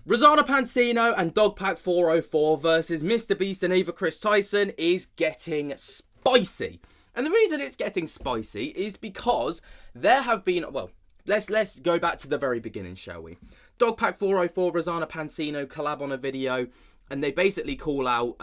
Rosanna Pansino and Dogpack 404 versus Mr. Beast and Ava Chris Tyson is getting spicy. And the reason it's getting spicy is because there have been, well, let's go back to the very beginning, shall we? Dogpack 404, Rosanna Pansino collab on a video, and they basically call out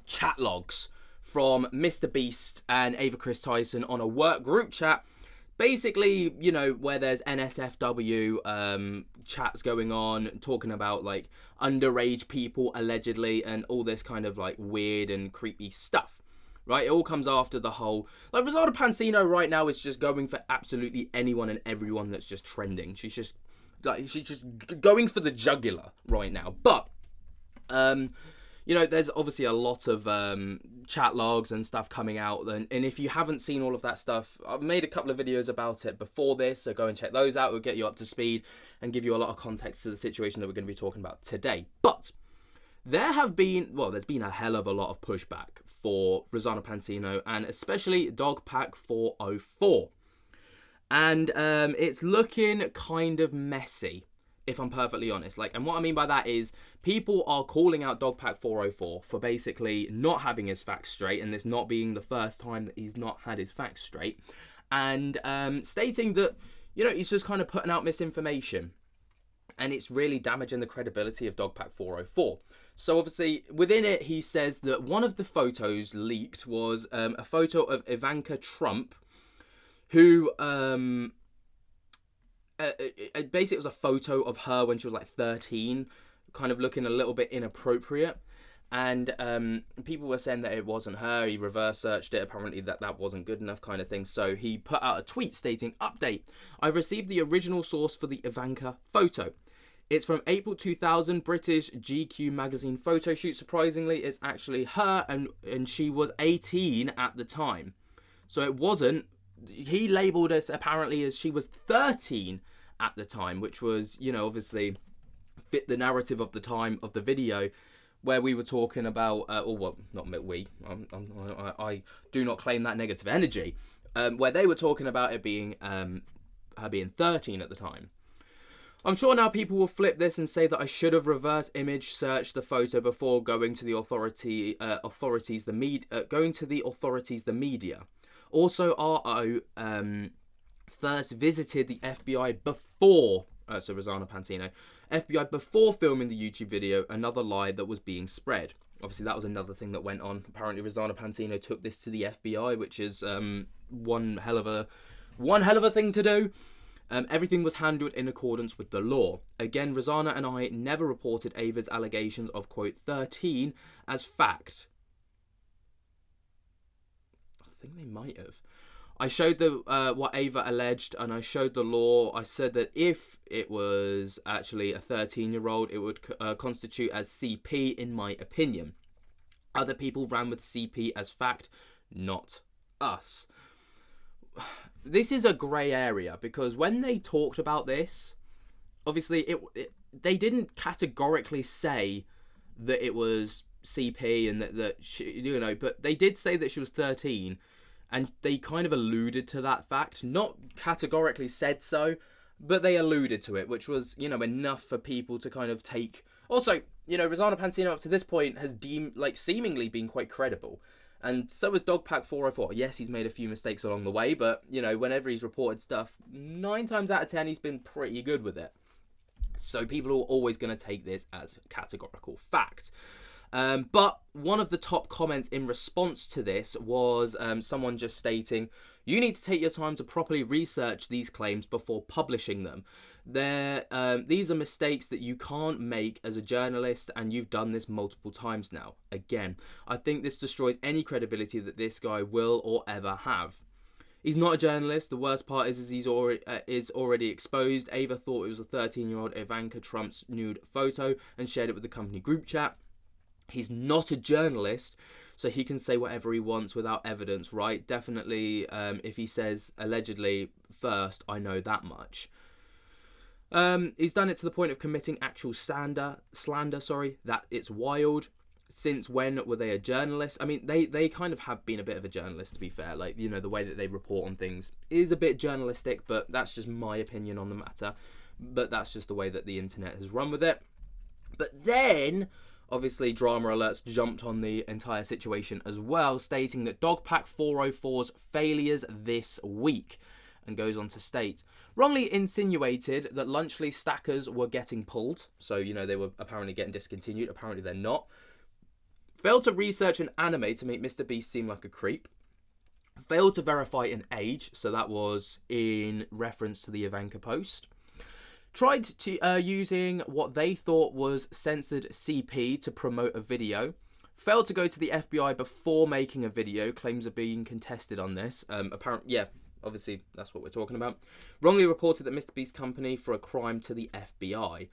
chat logs from Mr. Beast and Ava Chris Tyson on a work group chat. Basically, you know, where there's NSFW chats going on, talking about, like, underage people, allegedly, and all this kind of, like, weird and creepy stuff, right? It all comes after the whole... Like, Rosanna Pansino right now is just going for absolutely anyone and everyone that's just trending. She's just going for the jugular right now. But, you know, there's obviously a lot of chat logs and stuff coming out. And if you haven't seen all of that stuff, I've made a couple of videos about it before this. So go and check those out. It'll get you up to speed and give you a lot of context to the situation that we're going to be talking about today. But there's been a hell of a lot of pushback for Rosanna Pansino and especially Dogpack 404. And it's looking kind of messy, if I'm perfectly honest. Like, and what I mean by that is people are calling out Dogpack 404 for basically not having his facts straight, and this not being the first time that he's not had his facts straight, and stating that, you know, he's just kind of putting out misinformation, and it's really damaging the credibility of Dogpack 404. So obviously within it, he says that one of the photos leaked was a photo of Ivanka Trump, who basically it was a photo of her when she was like 13, kind of looking a little bit inappropriate, and people were saying that it wasn't her. He reverse searched it, apparently that wasn't good enough kind of thing, so he put out a tweet stating, "Update, I've received the original source for the Ivanka photo. It's from April 2000 British GQ magazine photo shoot. Surprisingly, it's actually her, and she was 18 at the time." So it wasn't, he labelled it apparently as she was 13 at the time, which was, you know, obviously fit the narrative of the time of the video, where we were talking about, I do not claim that negative energy, where they were talking about it being, her being 13 at the time. "I'm sure now people will flip this and say that I should have reverse image searched the photo before going to the authorities, the media. Also, RO first visited the FBI before, so Rosanna Pansino, FBI before filming the YouTube video, another lie that was being spread." Obviously, that was another thing that went on. Apparently, Rosanna Pansino took this to the FBI, which is one hell of a thing to do. "Everything was handled in accordance with the law. Again, Rosanna and I never reported Ava's allegations of, quote, 13 as fact." I think they might have. "I showed what Ava alleged, and I showed the law. I said that if it was actually a 13-year-old, it would constitute as CP, in my opinion. Other people ran with CP as fact, not us." This is a grey area, because when they talked about this, obviously they didn't categorically say that it was CP and that she, you know, but they did say that she was 13, and they kind of alluded to that fact. Not categorically said so, but they alluded to it, which was, you know, enough for people to kind of take. Also, you know, Rosanna Pansino up to this point has seemingly been quite credible, and so has Dogpack 404. Yes, he's made a few mistakes along the way, but, you know, whenever he's reported stuff, 9 times out of 10 he's been pretty good with it. So people are always going to take this as categorical fact. But one of the top comments in response to this was someone just stating, "You need to take your time to properly research these claims before publishing them. These are mistakes that you can't make as a journalist, and you've done this multiple times now. Again, I think this destroys any credibility that this guy will or ever have. He's not a journalist. The worst part is he's already exposed. Ava thought it was a 13-year-old Ivanka Trump's nude photo and shared it with the company group chat. He's not a journalist, so he can say whatever he wants without evidence, right? Definitely, if he says allegedly first, I know that much. He's done it to the point of committing actual slander, that it's wild. Since when were they a journalist? I mean, they kind of have been a bit of a journalist, to be fair. Like, you know, the way that they report on things is a bit journalistic, but that's just my opinion on the matter. but that's just the way that the internet has run with it. But then, obviously, Drama Alerts jumped on the entire situation as well, stating that Dogpack 404's failures this week, and goes on to state, wrongly insinuated that Lunchley stackers were getting pulled. So, you know, they were apparently getting discontinued. Apparently they're not. Failed to research an anime to make Mr. Beast seem like a creep. Failed to verify an age. So that was in reference to the Ivanka post. Tried to using what they thought was censored CP to promote a video. Failed to go to the FBI before making a video. Claims are being contested on this. Apparently, yeah, obviously that's what we're talking about. Wrongly reported that Mr. Beast's company for a crime to the FBI.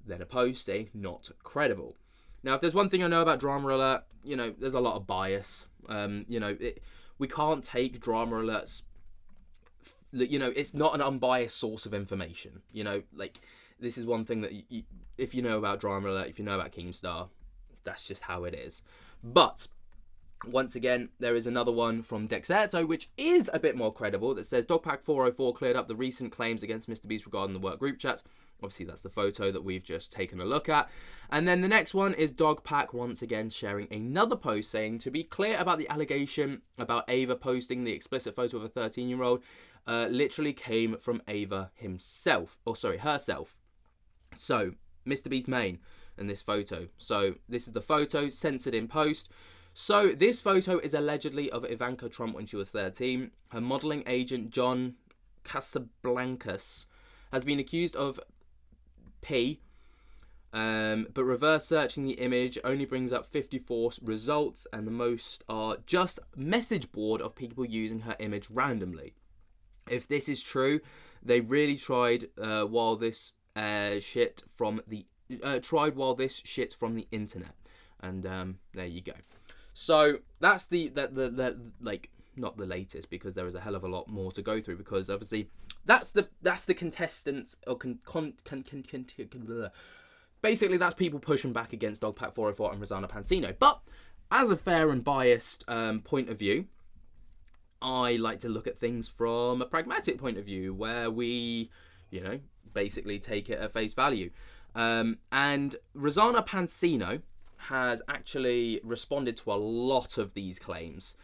Then a post saying not credible. Now, if there's one thing I know about Drama Alert, you know, there's a lot of bias. You know, we can't take Drama Alerts. You know, it's not an unbiased source of information. You know, like, this is one thing that if you know about Drama Alert, if you know about Keemstar, that's just how it is. But once again, there is another one from Dexerto, which is a bit more credible, that says Dogpack 404 cleared up the recent claims against Mr. Beast regarding the work group chats. Obviously, that's the photo that we've just taken a look at. And then the next one is Dogpack once again sharing another post saying, to be clear about the allegation about Ava posting the explicit photo of a 13-year-old, literally came from Ava herself. So, Mr. Beast main in this photo. So, this is the photo censored in post. So, this photo is allegedly of Ivanka Trump when she was 13. Her modelling agent, John Casablancas, has been accused of but reverse searching the image only brings up 54 results, and the most are just message board of people using her image randomly. If this is true, they really tried while this shit from the internet, and there you go. So that's the like, not the latest, because there is a hell of a lot more to go through, because obviously that's the contestants, or basically that's people pushing back against Dogpack 404 and Rosanna Pansino. But as a fair and biased point of view, I like to look at things from a pragmatic point of view, where we, you know, basically take it at face value. And Rosanna Pansino has actually responded to a lot of these claims.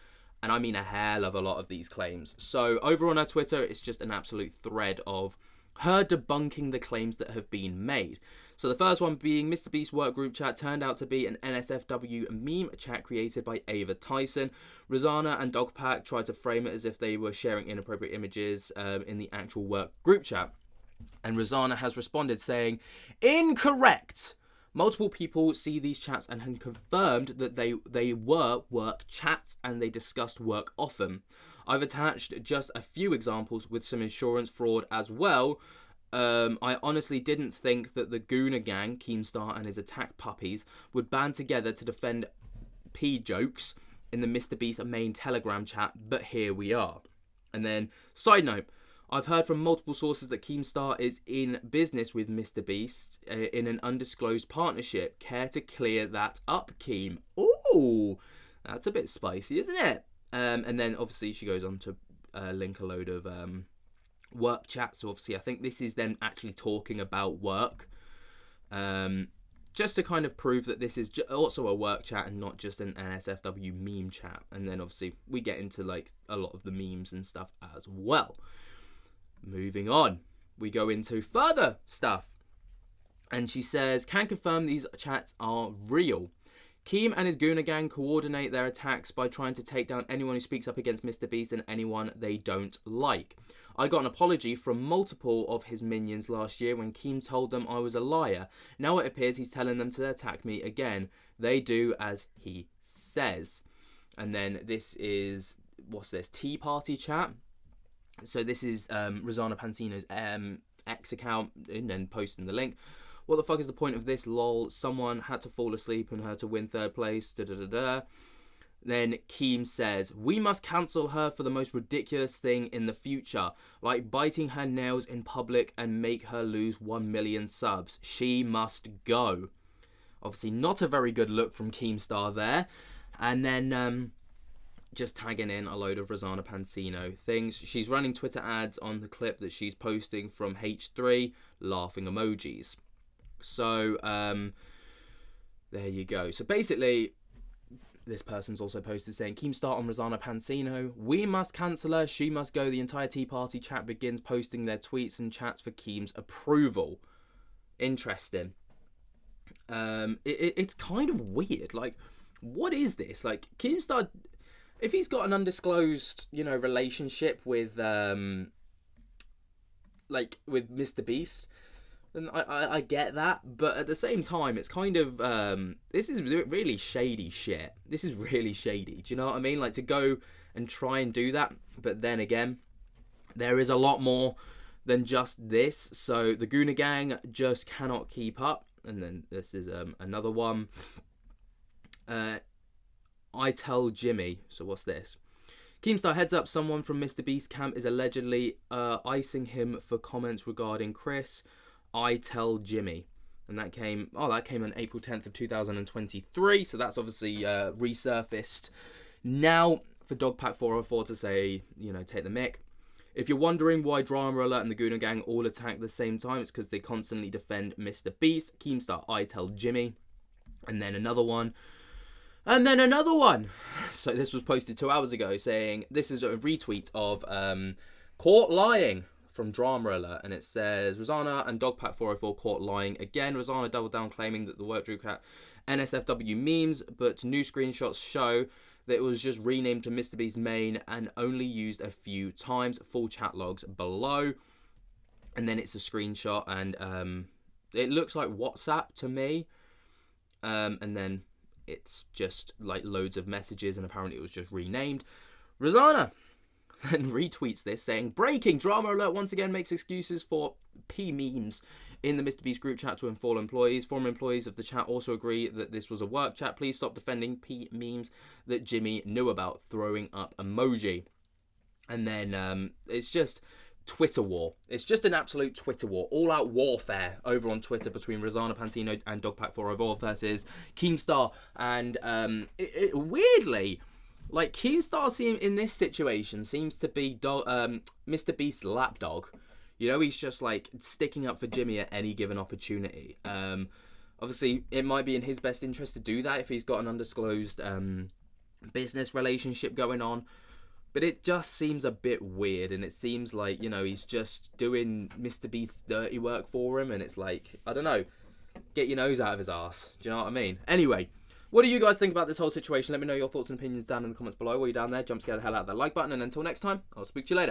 And I mean a hell of a lot of these claims. So over on her Twitter, it's just an absolute thread of her debunking the claims that have been made. So the first one being, Mr. Beast's work group chat turned out to be an NSFW meme chat created by Ava Tyson. Rosanna and Dogpack tried to frame it as if they were sharing inappropriate images in the actual work group chat. And Rosanna has responded saying, incorrect! Multiple people see these chats and have confirmed that they were work chats and they discussed work often. I've attached just a few examples with some insurance fraud as well. I honestly didn't think that the Gooner gang, Keemstar and his attack puppies, would band together to defend P jokes in the Mr. Beast main Telegram chat, but here we are. And then, side note, I've heard from multiple sources that Keemstar is in business with Mr. Beast in an undisclosed partnership. Care to clear that up, Keem? Ooh, that's a bit spicy, isn't it? And then obviously she goes on to link a load of work chats. So obviously I think this is then actually talking about work. Just to kind of prove that this is also a work chat and not just an NSFW meme chat. And then obviously we get into like a lot of the memes and stuff as well. Moving on, we go into further stuff. And she says, can confirm these chats are real. Keem and his Gooner gang coordinate their attacks by trying to take down anyone who speaks up against Mr. Beast and anyone they don't like. I got an apology from multiple of his minions last year when Keem told them I was a liar. Now it appears he's telling them to attack me again. They do as he says. And then this is, what's this, Tea Party chat. So this is Rosanna Pansino's X account, and then posting the link. What the fuck is the point of this? Lol. Someone had to fall asleep and her to win third place. Da da da da. Then Keem says, we must cancel her for the most ridiculous thing in the future, like biting her nails in public and make her lose 1 million subs. She must go. Obviously not a very good look from Keemstar there. And then just tagging in a load of Rosanna Pansino things. She's running Twitter ads on the clip that she's posting from H3, laughing emojis. So, there you go. So basically, this person's also posted saying, Keemstar on Rosanna Pansino, we must cancel her, she must go. The entire Tea Party chat begins posting their tweets and chats for Keem's approval. Interesting. It's kind of weird. Like, what is this? Like, Keemstar, if he's got an undisclosed, relationship with Mr. Beast, then I get that, but at the same time, it's kind of, this is really shady shit. This is really shady. Do you know what I mean? Like, to go and try and do that, but then again, there is a lot more than just this. So the Gooner gang just cannot keep up. And then this is another one. I tell Jimmy. So what's this? Keemstar heads up, someone from Mr. Beast camp is allegedly icing him for comments regarding Chris. I tell Jimmy. And that came on April 10th of 2023. So that's obviously resurfaced now for Dogpack 404 to say, take the mic. If you're wondering why Drama Alert and the Gooner gang all attack at the same time, it's because they constantly defend Mr. Beast. Keemstar, I tell Jimmy. And then another one. And then another one. So this was posted 2 hours ago saying, this is a retweet of Caught Lying from Drama Alert. And it says, Rosanna and Dogpack 404 caught lying again. Rosanna doubled down claiming that the work drew cat NSFW memes, but new screenshots show that it was just renamed to Mr. Beast main and only used a few times. Full chat logs below. And then it's a screenshot and it looks like WhatsApp to me. And then it's just like loads of messages and apparently it was just renamed. Rosanna then retweets this saying, breaking, Drama Alert once again makes excuses for P memes in the Mr. Beast group chat to inform employees. Former employees of the chat also agree that this was a work chat. Please stop defending P memes that Jimmy knew about. Throwing up emoji. And then it's just Twitter war. It's just an absolute Twitter war. All out warfare over on Twitter between Rosanna Pansino and Dogpack 404 versus Keemstar. And weirdly, like, Keemstar in this situation seems to be Mr. Beast's lapdog. He's just like sticking up for Jimmy at any given opportunity. Obviously, it might be in his best interest to do that if he's got an undisclosed business relationship going on. But it just seems a bit weird, and it seems like, he's just doing Mr. Beast's dirty work for him, and it's like, I don't know, get your nose out of his arse. Do you know what I mean? Anyway, what do you guys think about this whole situation? Let me know your thoughts and opinions down in the comments below. While you're down there, jump scare the hell out of that like button, and until next time, I'll speak to you later.